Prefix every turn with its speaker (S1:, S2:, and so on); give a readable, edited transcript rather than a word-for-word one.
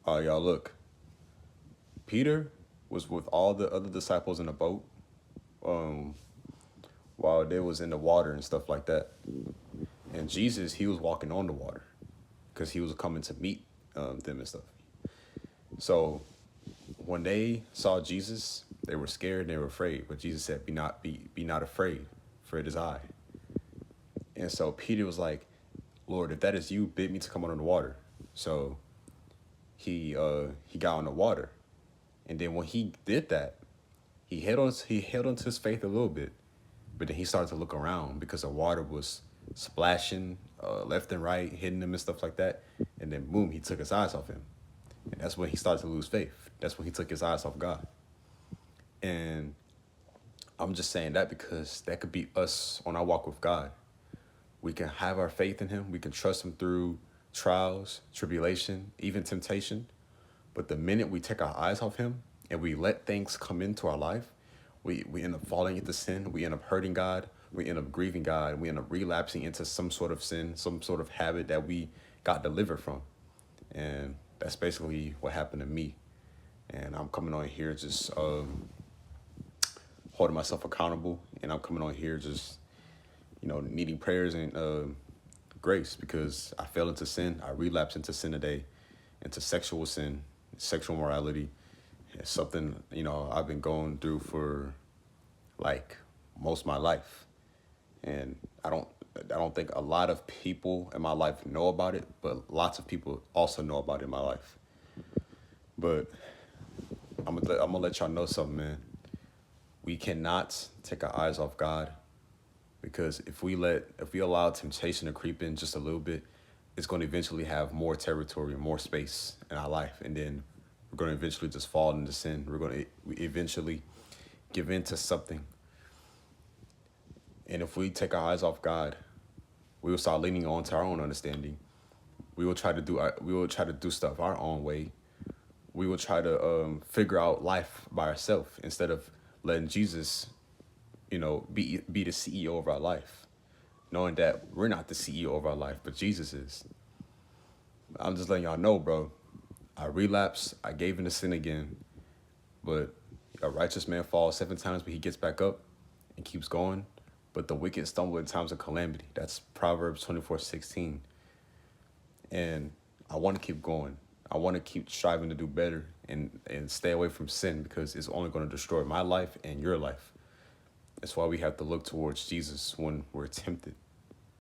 S1: Y'all look, Peter was with all the other disciples in the boat um, while they was in the water and stuff like that. And Jesus, he was walking on the water because he was coming to meet them and stuff. So when they saw Jesus, they were scared and they were afraid. But Jesus said, be not afraid, for it is I." And so Peter was like, "Lord, if that is you, bid me to come on the water." So he got on the water. And then when he did that, he held on to his faith a little bit, but then he started to look around because the water was splashing left and right, hitting him and stuff like that. And then boom, he took his eyes off him, and that's when he started to lose faith. That's when he took his eyes off God. And I'm just saying that because that could be us on our walk with God. We can have our faith in Him. We can trust Him through trials, tribulation, even temptation. But the minute we take our eyes off Him and we let things come into our life, we end up falling into sin. We end up hurting God. We end up grieving God. We end up relapsing into some sort of sin, some sort of habit that we got delivered from. And that's basically what happened to me. And I'm coming on here just holding myself accountable. And I'm coming on here just, needing prayers and grace because I fell into sin. I relapsed into sin today, into sexual sin, sexual morality. It's something, I've been going through for like most of my life. And I don't think a lot of people in my life know about it, but lots of people also know about it in my life. But I'm gonna let y'all know something, man. We cannot take our eyes off God because if we allow temptation to creep in just a little bit, it's going to eventually have more territory, more space in our life, and then we're going to eventually just fall into sin. We're going to eventually give in to something. And if we take our eyes off God, we will start leaning on to our own understanding. We will try to do stuff our own way. We will try to figure out life by ourselves instead of letting Jesus, be the CEO of our life, knowing that we're not the CEO of our life, but Jesus is. I'm just letting y'all know, bro. I relapsed. I gave in to sin again. But a righteous man falls 7 times, but he gets back up and keeps going. But the wicked stumble in times of calamity. That's Proverbs 24:16. And I want to keep going. I want to keep striving to do better and stay away from sin because it's only going to destroy my life and your life. That's why we have to look towards Jesus when we're tempted.